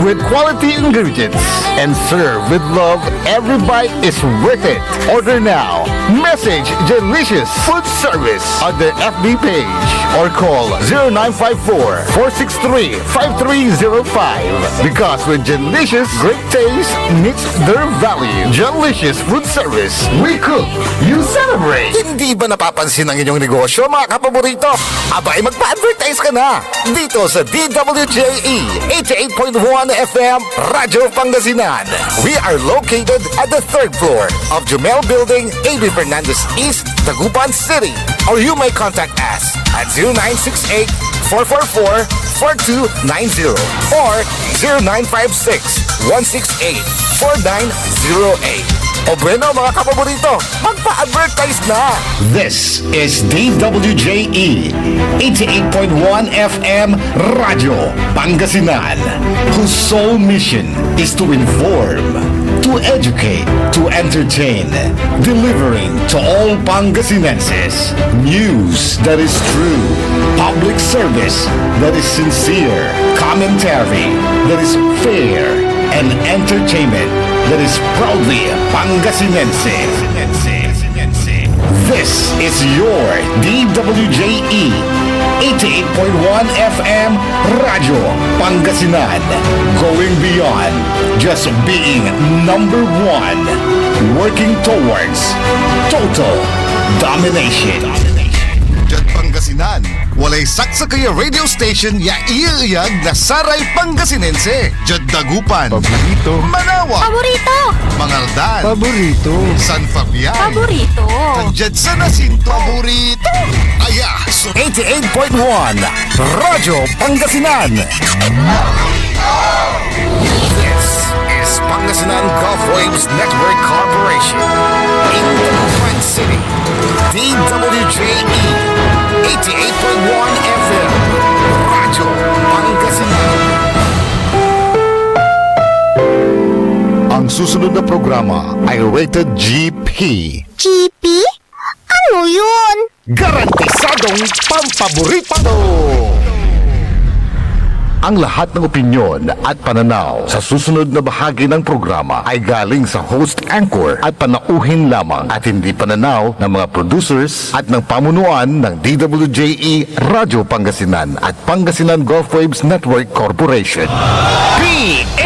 with quality ingredients and serve with love. Every bite is worth it. Order now. Message Delicious Food Service on their FB page or call 0954-463-5305. Because with Delicious, great taste meets their value. Delicious Food Service. We cook, you celebrate. Hindi ba napapansin ang inyong negosyo, mga kapaborito? Abay, magpa-advertise ka na dito sa DWJE 88.1 FM Radyo Pangasinan. We are located at the 3rd floor of Jumel Building, A.B. Fernandez East, Dagupan City. Or you may contact us at 0968-444-4290 or 0956-168-4908. O bueno, mga kapaborito, magpa-advertise na! This is DWJE 88.1 FM Radio Pangasinan, whose sole mission is to inform, to educate, to entertain, delivering to all Pangasinenses news that is true, public service that is sincere, commentary that is fair, and entertainment that is proudly Pangasinense. This is your DWJE 88.1 FM Radio Pangasinan, going beyond just being number one, working towards total domination. Diyan Pangasinan, walay saksakaya radio station ya iiyag na Saray Pangasinense. Diyan Dagupan, Paborito, Manawa, Paborito! Mangaldan, Paborito. San Fabian, Paborito! Diyan sa Nasinto, Paborito. Aya, so 88.1 Radyo Pangasinan. This is Pangasinan Gulf Waves Network Corporation in Dagupan City. DWJE 88.1 FM Radyo Pangasinan. Ang susunod na programa ay rated GP. GP? Ano yun? Garantisadong pampaborito! Ang lahat ng opinyon at pananaw sa susunod na bahagi ng programa ay galing sa host anchor at panauhin lamang at hindi pananaw ng mga producers at ng pamunuan ng DWJE Radio Pangasinan at Pangasinan Gulf Waves Network Corporation.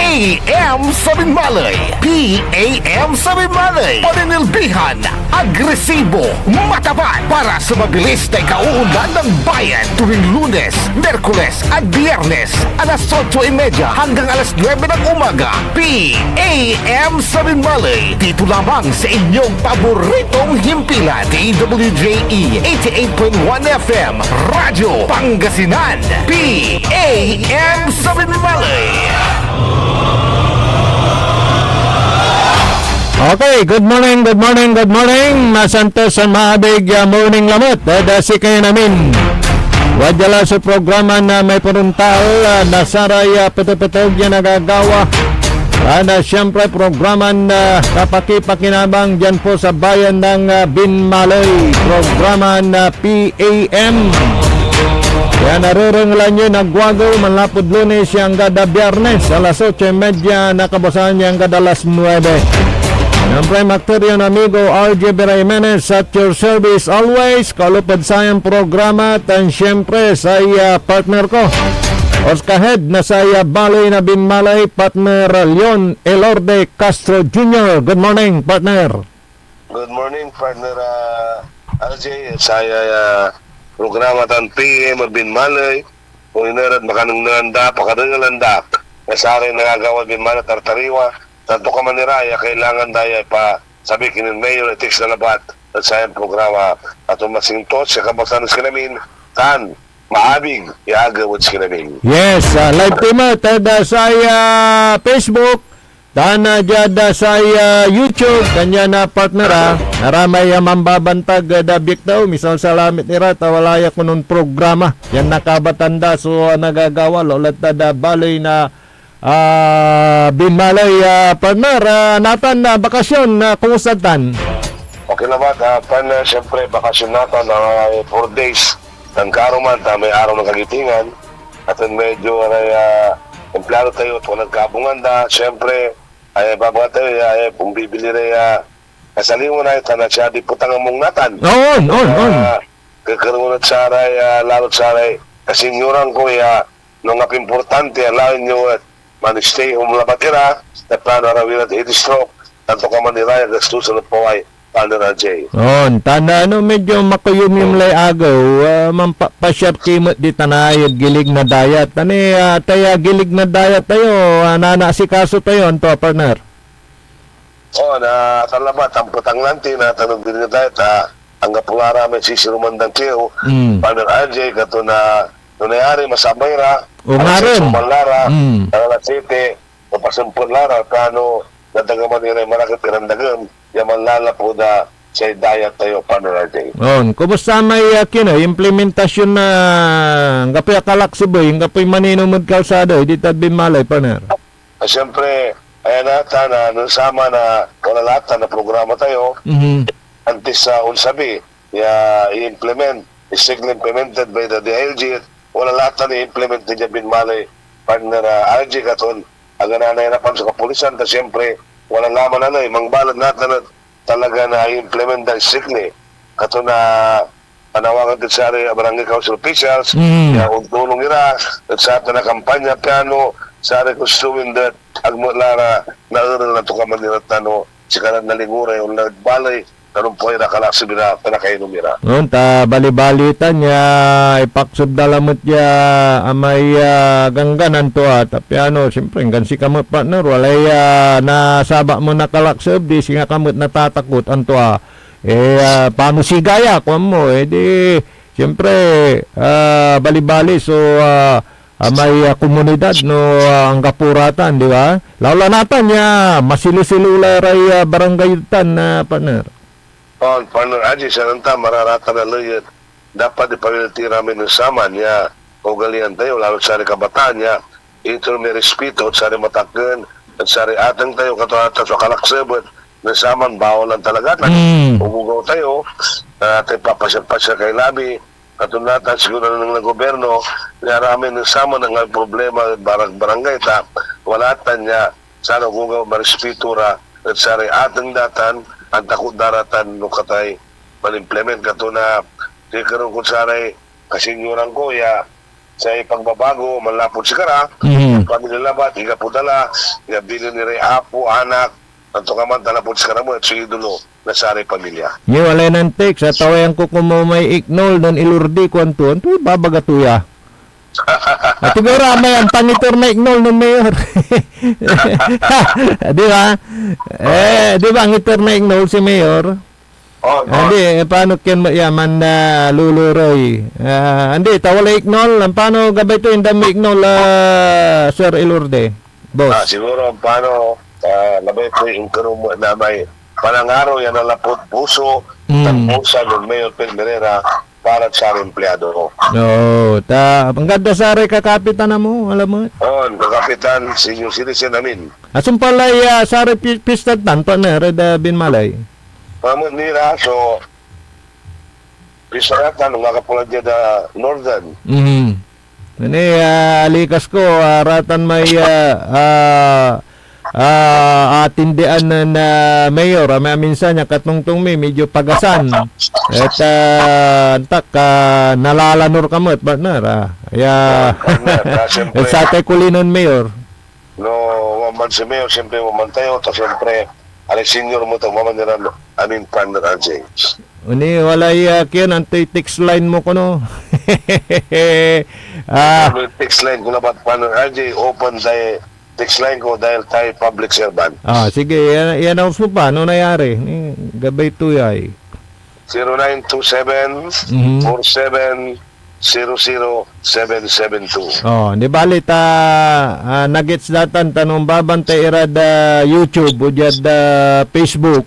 PAM Sabinmalay! PAM Sabinmalay! Paninilbihan, agresibo, matapat para sa mabilis na ikauunlad ng bayan tuwing Lunes, Merkules at Biyernes alas 8:30 hanggang alas 9 ng umaga. PAM Sabinmalay, dito lamang sa inyong paboritong himpilan. DWJE 88.1 FM Radyo Pangasinan. PAM Sabinmalay. Okay, good morning. Masantos ang maabig morning lamot. Dasi kayo namin. Wadala sa programa na may poruntal na saray petopetog yan nagagawa. Siyempre programa na kapakipakinabang dyan po sa bayan ng Binmaloy. Programa na PAM. Yan narurunglan nyo nagwago manlapod Lunes hanggang Biyernes alas 8:30 nakabasahan niya hanggang alas 9. Siyempre, Macterion amigo RJ Jimenez at your service always. Kalupad sayang programa at siyempre sa partner ko Oscar Head na sa Baloy na Binmalay, partner Leon Elorde Castro Jr. Good morning, partner. Good morning, partner RJ. Saya programa tan PM Binmalay. Kung inarad makanang nanda, pakaringalanda. Nasari nagagawa Binmalay, tartariwa. Tanto ka maniraya, kailangan daya pa sabihin ng mayor, etiks na labat at sa programa at umasintot sa kabasanos kinamin, tan, maabig, iagawad sa kinamin. Yes, live team tada sa Facebook, tana jada sa YouTube, kanya na partner naramay mambabantag dabik daw, misal salamit nira, tawalaya ko nun programa, yan nakabatanda so nagagawa, lolat tada baloy na Binmalay, partner, natan na bakasyon, kumusta tan? Okay naman, siyempre bakasyon natin na 4 days ng karuman, may araw ng kagitingan at medyo empleyado tayo at walang kabungan da, siyempre, ay babanga tayo, ay kung bibili rin, kasalingon na ito na siya, di putang among natan. On. Kakaroon at saray, lalot saray, kasinyuran ko, nung importante, alawin nyo at man-stay home labatira, na plano arawin at 80 stroke, tanto ka man nila, gastusan at paway, paano na Jay. On, tanda medyo makuyum yung lay agaw, mampasyap kimot di tanayod gilig na dayat. Tani, taya gilig na dayat tayo, nanasikaso tayo, anto, partner. Na talabat, ang putang lanti na tanong din na dahil, ang kapulara may sisirumandang tiyo, paano RJ, kato na nunayari, masabay ra, O nga rin. Sumalara, Tarangat City, Pasampun Lara, kano, nadagaman nila yung malakit pinandagam, yaman lala po na sa dayat tayo, paano RJ. On, kumusta may implementasyon na ngapoy akalaksuboy, ngapoy maninumod kalsado, di tabi malay, partner. Siyempre, ayan nata na nasama na wala lahat na programa tayo, antes sa unsabi, i-implement, is implemented by the DILG, wala lahat na i-implement niya binmalay partner RG katon, ang nanahirapan sa kapulisan, ta siyempre, wala laman na mangbalad natin na talaga na i-implement dahil strictly, katon na panawagan din sa barangay council officials, tulong nila, at sa atin na kampanya, piano, sa gustuin that agmulara na na to kaman nila tano si kanan nalingura yung nagbalay tanong po yung nakalasi bina pinakainom nila. On, ta bali-balitan niya, ipaksub dalamot niya, amay gangganan to tapi siyempre, hanggang si kamot partner, walay nasaba mo nakalaksob, di si nga kamot natatakot, anto paano si gaya, kung mo, di, siyempre, bali-bali, so, may komunidad no ang kapuratan, di ba? Laula natin ya masilu-silula ray barangay tan na partner. Partner aji sa nanta mararata na luyot dapat ipabiliti namin ng sama niya ugalian tayo lalo sa kabataan niya ito may respeto at sa matakan at sa atang tayo katulad sa kalaksabot na saman bawalan talaga umugaw tayo at ipapasya-pasya kay labi katunatan siguro ng gobyerno naramin ng sama ng problema barangay ta wala tan niya sana kung marespetura at sa atang datan ang takot daratan no katay mal-implement kato na di karon kung sanay kasinyuran ko sa pagbabago malapot si kara pamilya labat higa po dala higa bilin ni apo anak ang tukaman talapot si kara mo at si idolo na sari pamilya Yung walay ng text sa tawayan ko kung may ignol don ilurdi ko anto babagatuya at siguro may ang panitor na ignol ng mayor di ba di ba ang itor na ignol si mayor hindi paano kyan yaman na luluroy hindi tawala ignol paano gabay to yung dami ignol Sir Ilurde boss siguro paano labay ko yung karumo na may panangaro yan na lapot puso pusa ng mayor Pelmerera para sa empleyado ko. No, ang ganda sa aray kakapitan na mo, alam mo. Kakapitan, senior citizen namin. Asong palay sa aray pistad tanto na, Reda Binmalay. Pamot nila, so, pisaratan, nung nakapulad niya na Northern. Ini, alikas ko, ratan may atindian na mayor may minsan niya katungtong medyo pagasan at nalalanor kamot partner sa tay kulinon mayor waman si mayor siyempre waman tayo ta siyempre alay senior mo ito waman nila amin partner RJ Uni walay kiyan antoy text line mo kuno text line ko labat partner RJ open tayo text line ko dahil tayo public servant. Sige, i-announce mo pa. Ano nangyari? Gabay tuyay. 0927-47-00772. Di bali nuggets datan tanong babantay irad YouTube o dyan Facebook.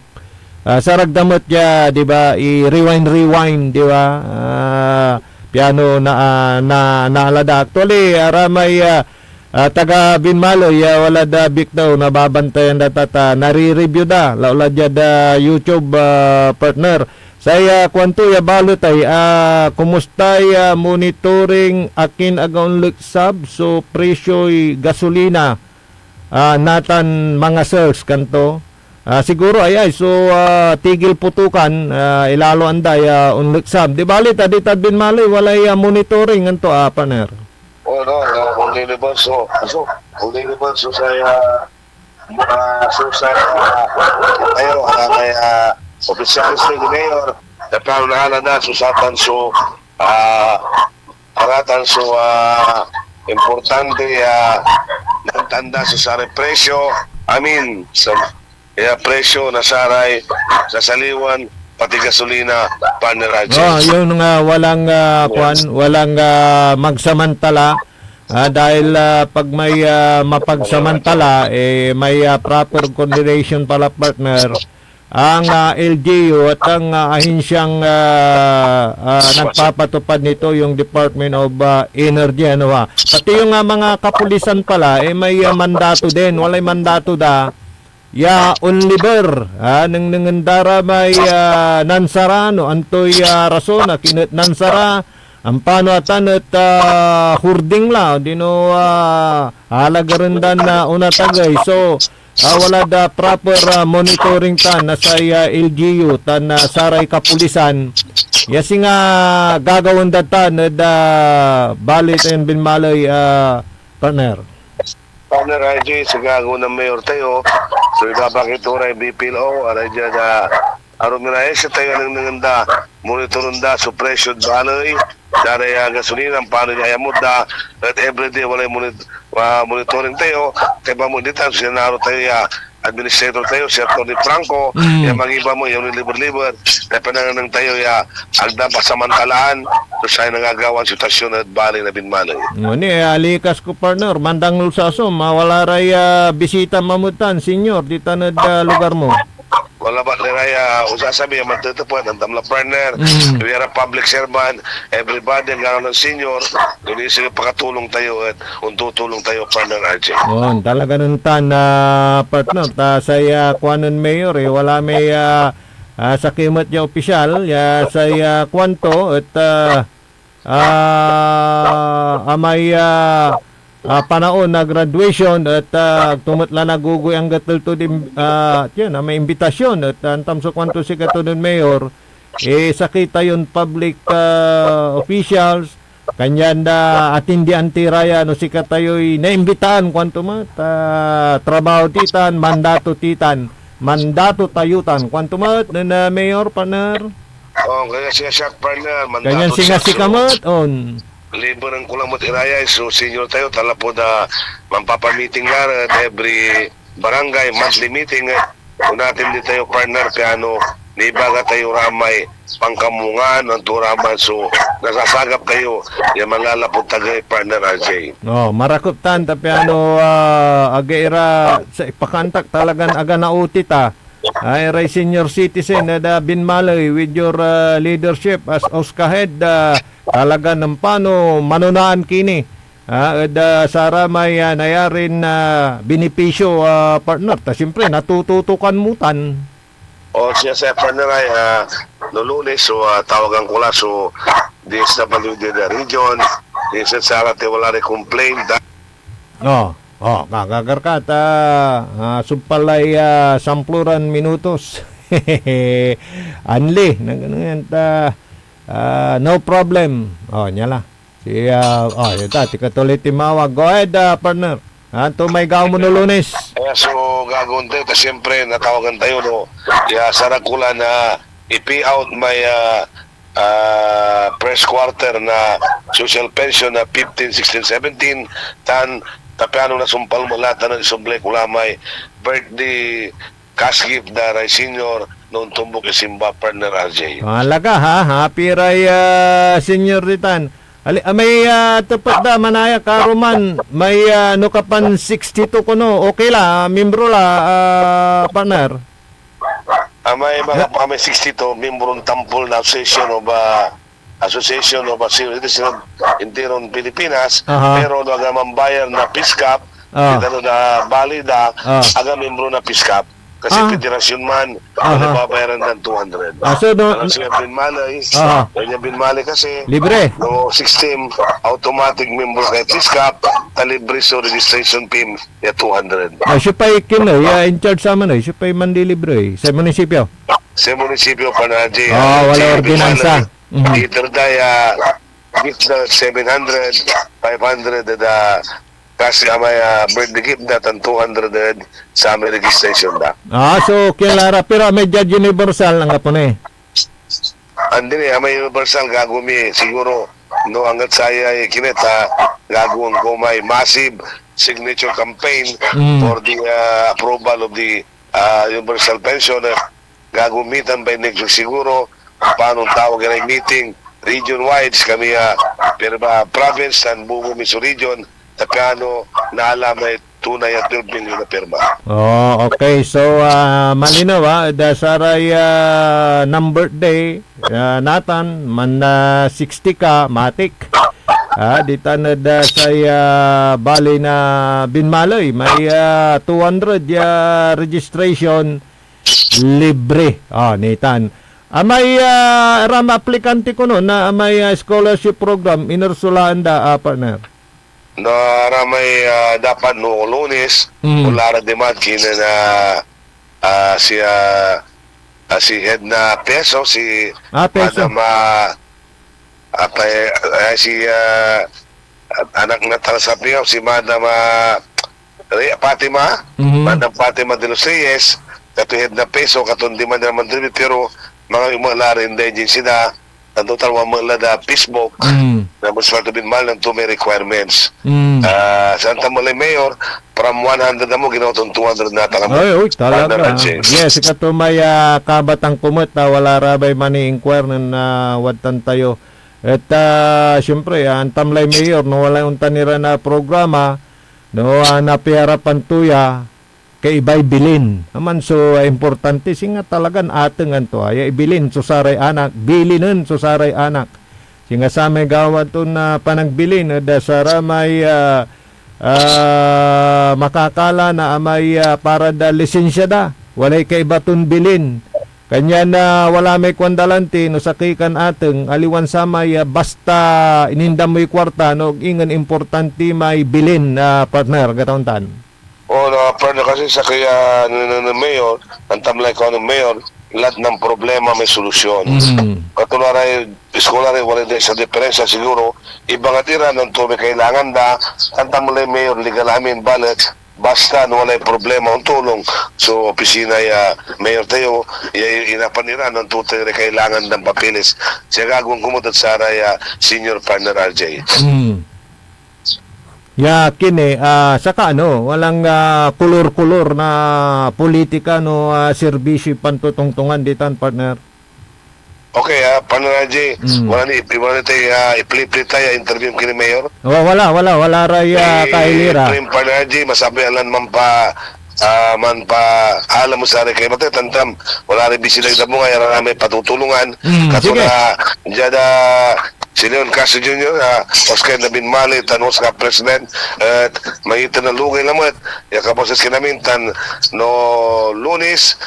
Saragdamot ya, di ba? I-rewind, di ba? Piano na alada. Actually, aramay taga Binmaloy wala da bik daw nababantayan da tata nare-review da laula da YouTube partner Saya kwanto ya balot ay kumusta ya monitoring akin agaon luksab so presyo'y gasolina natan mga sales kanto. Siguro ay so tigil putukan ilalo anday unluksab. Di balit aditad bin mali walay monitoring anto partner. No, hindi naman so saya tayo kaya officials ni Mayor dapat na susatan so haratan so importante nagtanda sa sari presyo sa presyo na saray sa saliwan pati gasolina partner Ajay. Yun nga walang walang magsamantala dahil pag may mapagsamantala may proper coordination pala partner ang LGU at ang ahensyang nagpapatupad nito yung Department of Energy pati yung mga kapulisan pala may mandato din walay mandato ya onliber nang nangandara may nansarano antoy rasona kinat nansara ang paano atan at hurding la dino halagarendan na unatagay so wala da proper monitoring tan na sa LGU tan saray kapulisan yasi nga gagawin datan da balit and binmalay partner Partner Ajay, sigago ng mayor tayo. So, ibabakit oray BPLO, aray dyan aruminahe sa tayo ng nanganda, monitoron da, suppression baloy, dari gasolina, ang paano niya ayamod da, at everyday walay monitoring tayo, kaya ba mo dito, sinaro tayo administrator tayo, si Atty. Franco, yung mag-iba mo, yung liber-liber, kaya panangan tayo, agda pasamantalaan, so sa'yo nangagawa ang sitwasyon at bali na binmalay. Ni alikas ko partner, mandang lulsaso, mawala ray bisita mamutan, senior, di tanad lugar mo. Wala ba niraya usasabi yung matutupad ang tamla partner, we are a public servant, everybody ang gano'n ng senior, doon sige pakatulong tayo at untutulong tayo partner RJ. Talaga nun tan partner, saya kuanon mayor wala may sa kimat niya opisyal, saya kwanto at may panaon na graduation at tumutla na gugoy ang gatul to may imbitasyon at antam sa kwanto si katunon mayor sakita yun public officials kanyan atindi antiraya no si katayoy naimbitaan kwanto mat trabaho titan mandato tayutan kwanto mat na mayor partner Kaya siya shock partner mandato kanyan singa si kamat on libo ng kulang mo tiraya, so senior tayo, tala po na mampapamiting nga at every barangay, monthly meeting. Kung natin di tayo partner, piano, nibaga tayo ramay, pangkamungan, ang turaman, so nasasagap tayo, yung mga lapot tagay partner RJ. Marakot tan, piano, agaira, sa ipakantak talagang aga nautit ay ray senior citizen na binmalay with your leadership as Oskahed talaga ng paano manunaan kini sara may nayarin na benepisyo partner siyempre natututukan mutan siya sa partner ay no Lunes so tawagan ko lang so DSWD the region sa Sarate wala rin complaint kagagar ka sumpalay sampluran minutos anli na ganun no problem nyala yata tikatuloy timawag go ahead partner to may gaw mo no Lunes so gagawin tayo siyempre natawagan tayo sarakula na i-pay out may press quarter na social pension na 15, 16, 17 tan tapiano na sumpal mo lahat na isublay kulamay birthday cash gift na ray senior noong tumbok isimba partner RJ. Alaga happy ray senior ritan. May tapat manaya karuman may nukapan 62 kuno okay la membro la partner. May 62 membro ng tampol na Association of Citizen Interon Pilipinas pero nagamang bayar na PISCAP ito na valida aga membro na PISCAP Kasi Ah. federasyon man, Aha. babayaran ng 200. So, Alam siya Binmalay, Aha. kanya Binmalay kasi, libre. no system, automatic member kay TISCAP, talibre so registration fee, ya 200. Siya pa ikinoy, in charge sa amin, siya pa mandilibre sa munisipyo. Sa munisipyo pa na, Wala ordinansa. Mhm. Either daya, gift na 700, 500, kasi may birthday gift na tan 200 sa aming registration na. So, kilara, pero may judge universal lang kapon eh. Andi ni may universal gagumi siguro no hanggat saya kinita gagawin ko may massive signature campaign for the approval of the universal pension. Gagumitan by next week siguro paano tawag na meeting region wide kami pero province and buong miso region tapano na alam may tunay at 12 million na pirma. Okay. So, malinaw dasaray number day natan man 60 ka matik. Dita na dasay bali na Binmalay may 200 registration libre. Nitan. May ram aplikante ko no na may scholarship program inursulaan da partner. Na ramay dapat no Lunes ulara de Madkin na si head na peso si Peso. Madam si anak na talasapiyaw si Madam Fatima Madam Fatima de los Reyes kato head na peso katon di man naman dili pero mga umalari hindi sila ang total wala da Facebook na Municipality Binmal ng 2 may requirements. Santa Malay Mayor, from 100 na mo, ginawatong 200 na takamo. Ay, talaga. Yes, ikato may kabatang kumot, wala rabay mani inquire na watan tayo. At siyempre, ang Tamlay Mayor, no, wala yung tanira na programa, no, napiharapan tuya, kay ibay bilin. Naman so importante singa talagan atengan to ay ibilin so saray anak, bilinen so saray anak. Singa sa may gawa to na panagbilin da sara may makakala na may para da lisensya da. Walay kay baton bilin. Kanya na wala may kwandalanti no sakikan ateng aliwan sa may basta inindam mo'y kwarta no ingan importante may bilin na partner gatauntan. Pero kasi sa kaya ng mayor, ang Tamlay ko ng mayor, lahat ng problema may solusyon. Katulad eskolari, wala din sa diferensya siguro, ibang atira ng tumi kailangan da, ang Tamlay mayor, legal amin, balik, basta wala problema ang tulong. So, opisina mayor tayo, inapanira ng tutay kailangan ng papilis. Siya gagawin kumutot sa senior partner RJ. Kini saka walang kulor-kulor na politika no serbisyo pantutungtungan ditan partner. Okay, partner RJ, wala ni tayo i-play tayo interview kini mayor. Wala ray kailira. Partner RJ, masabi alam man pa alam mo sa kay mate tantam wala rin bisita mo nga may patutulungan katulad jada si Leon Castro Jr., Oscar na Binmalay, tan Oscar President, at may itanalugay naman, yakapos sa kinamintan no Lunes,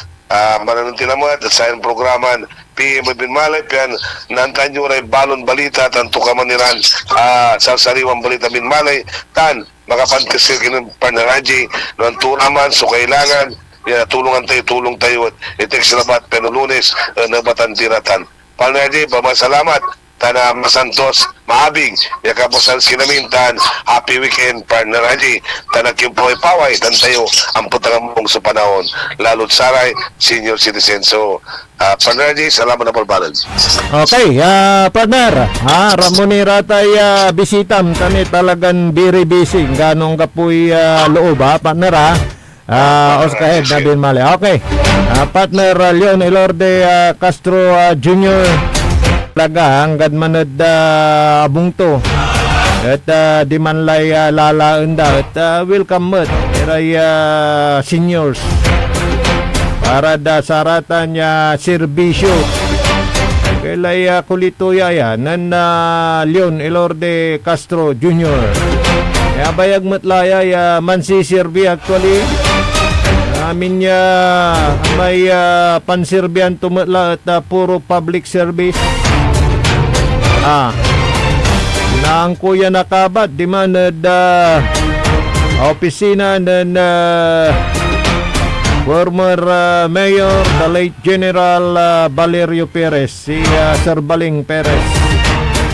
mananunti naman, at sa programan, PM Binmalay, piyan, nantan nyo rin balon balita, tanto ka maniran, sa sariwang balita Binmalay, tan, makapantasir kinong panaraji, no ang turaman, so kailangan, tulong tayo, at itik sila bat, pero Lunes, nabatan tiratan. Panaraji, salamat. Tana masantos, maabig, yakapos kinamintan, happy weekend, partner Haji, tanak yung paway, tantayo, ang putang mong sa panahon, lalo't saray, senior citizen. So, partner Haji, salamat na palbalad. Okay, partner, Ramonira tay bisitam, tani talagang very busy, ganong kapoy loob, partner, Oscar Head na Binmalay. Okay, partner Leon Elorde Castro Jr., laga hanggang manod abong to at di man lay lalaan da at welcome mo't iray seniors para da saratan niya serbisyo kailay kulito yaya nan Leon Elorde Castro Jr. Kaya bayag mo't laya mansisirbi actually Amin niya may pansirbihan tumutla at puro public service. Nang kuya nakabat di man opisina ng former mayor, the late General Valerio Perez, si Sir Baling Perez,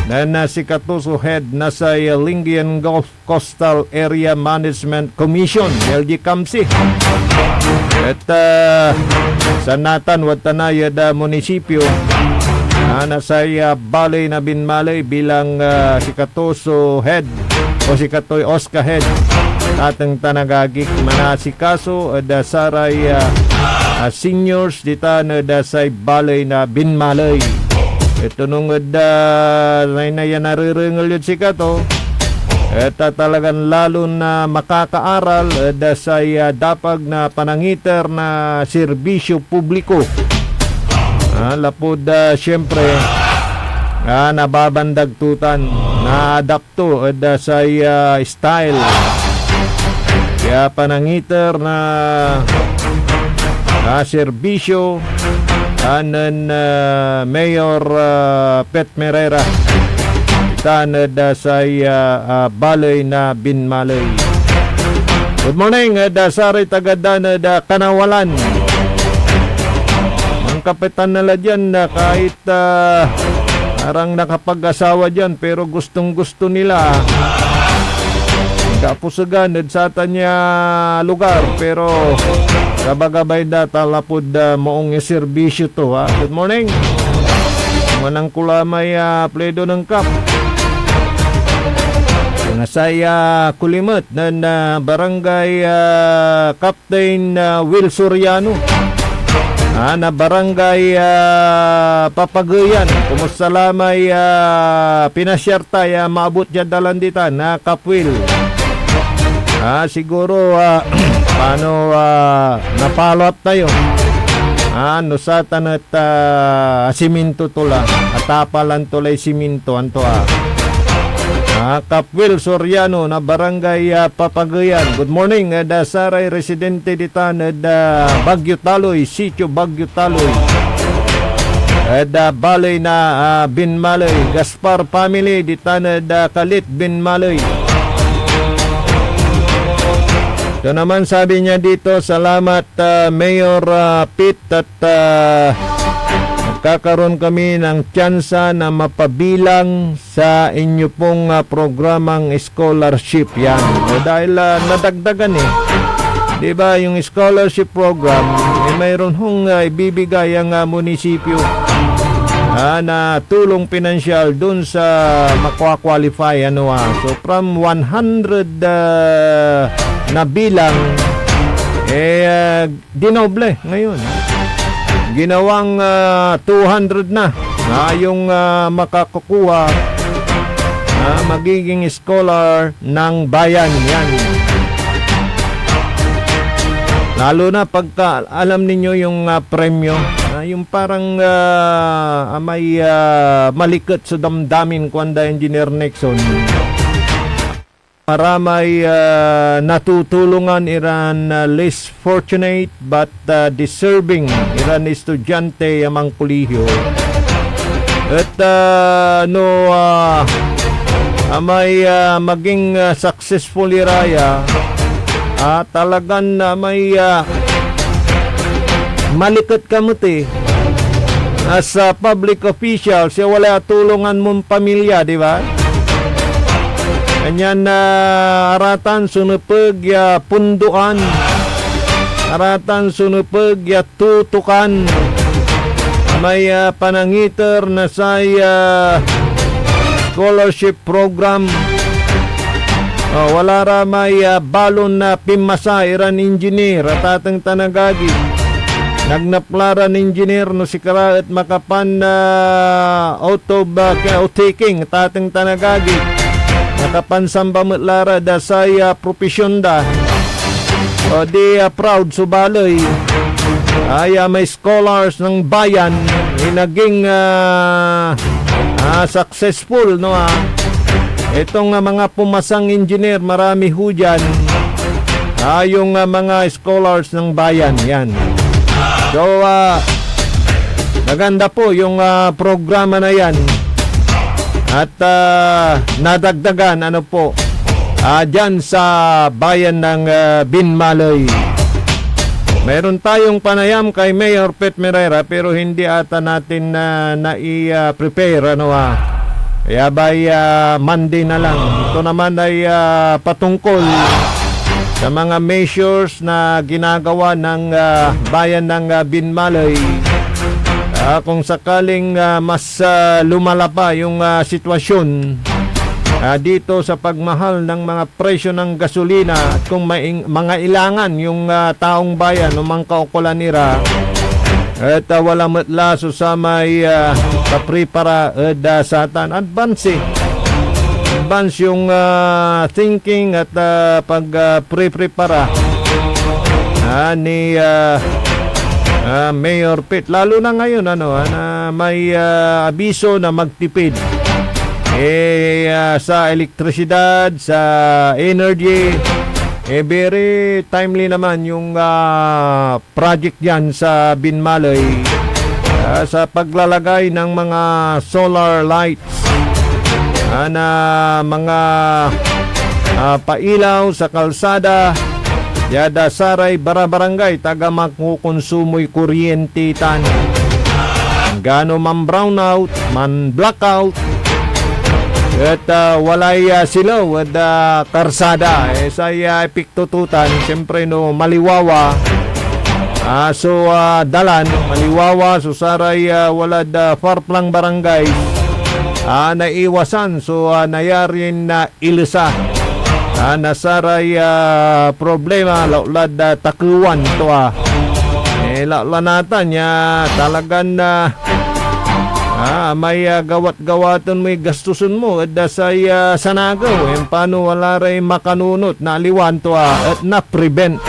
na si Katuso head na sa Lingayen Gulf Coastal Area Management Commission, LGCAMC. At sa Natan, Watanaya da munisipyo, nasa Balay na Binmalay bilang si Katuso head o si Katoy Oscar head. Tatang tanagagik manasikaso da saray seniors dita na da say Balay na Binmalay. Ito nung na yan nariringal yun si Kato. Ito talagang lalo na makakaaral da say dapag na panangiter na serbisyo publiko. Lapod siyempre nababandag-tutan na adapto da say style. Kaya panangiter na serbisyo ng Mayor Pet Merera itanad sa Balay na Binmalay. Good morning, dasari tagadan da Kanawalan. Ang kapitan nila dyan na kahit parang nakapag-asawa dyan pero gustong-gusto nila kapusagan sa tanya lugar pero gabagabay data lapod moong serbisyo to. Good morning. Manang kulamay pledo ng kap. Nasaya kulimot na barangay Captain Will Soriano. Na barangay Papagayan. Kumusta lamay pinasyarta maabot dyan dalandita na Kapwil. Siguro paano na-follow up tayo. Nusatan at siminto tula. Atapalan tulay siminto. Anto Kapwil Soriano na barangay Papagayan. Good morning. Dasaray residente dita na Bagyo Taloy. Sitio Bagyo Taloy. Balay na Binmalay. Gaspar family dita na Kalit Binmalay. Ito naman sabi niya dito, salamat Mayor Pete at nagkakaroon kami ng tsansa na mapabilang sa inyo pong programang scholarship. Yan. Dahil nadagdagan diba yung scholarship program, mayroon hong ibibigay ang munisipyo na tulong pinansyal dun sa makwa-qualify. So from 100 na bilang dinoble ngayon. Ginawang 200 na yung makakukuha magiging scholar ng bayan. Yan. Lalo na pagka alam ninyo yung premyo, yung parang may malikot sa damdamin kuanda Engineer Nixon. Maramay natutulungan iran less fortunate but deserving iran estudyante amang kolehiyo. At may maging successful iraya talagan may malikot kamuti as a public official siya wala tulungan mong pamilya, di ba? Kanyan aratan sunupag punduan, aratan sunupag tutukan, may panangiter na saya scholarship program. Wala ra may balon na pimasa iran engineer at atang tanagagi. Nagnaplaran engineer no si kara at makapan auto taking at atang tanagagi. Nakapansamba metlara da saya profesyon da di proud subalay may scholars ng bayan naging successful itong mga pumasang engineer marami ho dyan yung mga scholars ng bayan. Yan. So, maganda po yung programa na yan. At nadagdagan dyan sa bayan ng Binmalay. Mayroon tayong panayam kay Mayor Pet Merera pero hindi ata natin na-prepare kaya Monday na lang. Ito naman ay patungkol sa mga measures na ginagawa ng bayan ng Binmalay. Kung sakaling mas lumala pa yung sitwasyon dito sa pagmahal ng mga presyo ng gasolina at kung may mga ilangan yung taong bayan o mga kaukulanira at wala matla susamay papripara satan advance yung thinking at pag-prepara ni Mayor Pitt, lalo na ngayon na may abiso na magtipid sa elektrisidad, sa energy. Very timely naman yung project yan sa Binmalay sa paglalagay ng mga solar lights na mga pailaw sa kalsada. Yada saray barabarangay taga magkukonsumo'y kuryente tan. Gano man brownout, man blackout. At walay silaw at karsada. Say epiktututan, siyempre maliwawa. Dalan, maliwawa, saray walad farplang barangay. Naiwasan, nayarin na ilisa. Nasaray problema laulad takluan to laulanatan niya talagan may gawat-gawaton may gastusun mo at say sanagaw paano wala rin makanunot na aliwan to at na-prevent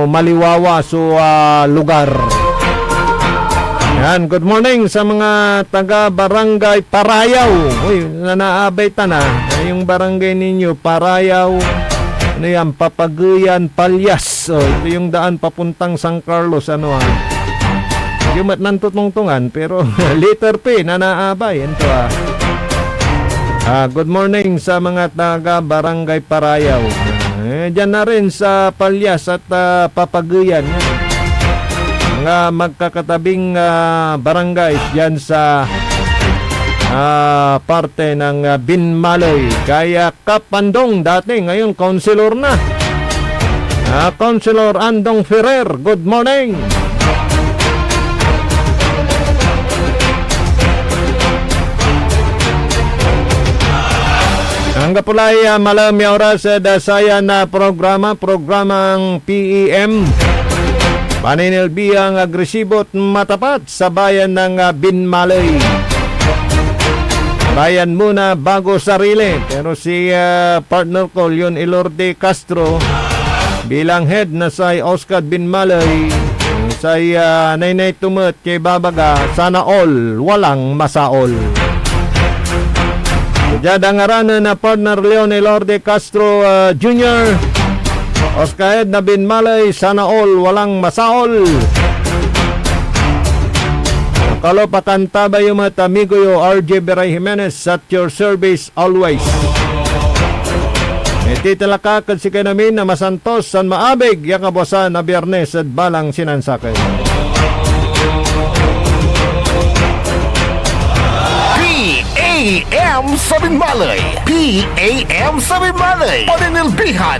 maliwawa lugar. Yan, good morning sa mga taga Barangay Parayaw. Uy, nanaabay na. Yung barangay ninyo, Parayaw. Ano yan, Papaguyan, Palyas. Ito yung daan papuntang San Carlos. Yung nantutungtungan, pero letter P, nanaabay. Ito good morning sa mga taga Barangay Parayaw. Diyan na rin sa Palyas at Papaguyan. Mga magkakatabing barangay diyan sa parte ng Binmalay. Kaya Kapandong dati, ngayon councilor na. Councilor Andong Ferrer, good morning. Hanggang pulay malam oras dasaya na programang PEM. Paninilbihang agresibo at matapat sa bayan ng Binmalay. Bayan muna bago sarili. Pero si partner ko, Leon Elorde Castro, bilang head na sa Oscar Binmalay, sa Nainay Tumut kay Babaga, sana all, walang masaol. Jadangaranan na partner Leon Elorde Castro Jr., Oscar na Binmalay, sana all, walang masaol. Kalopatan tabayo mga amigo yo, RJ Beray Jimenez, at your service always. Ititalakakad si kanamin na masantos san maabig, yakabosa na Biyernes at balang sinansakay. PAM sa Binmalay. PAM sa Binmalay. Paninilbihan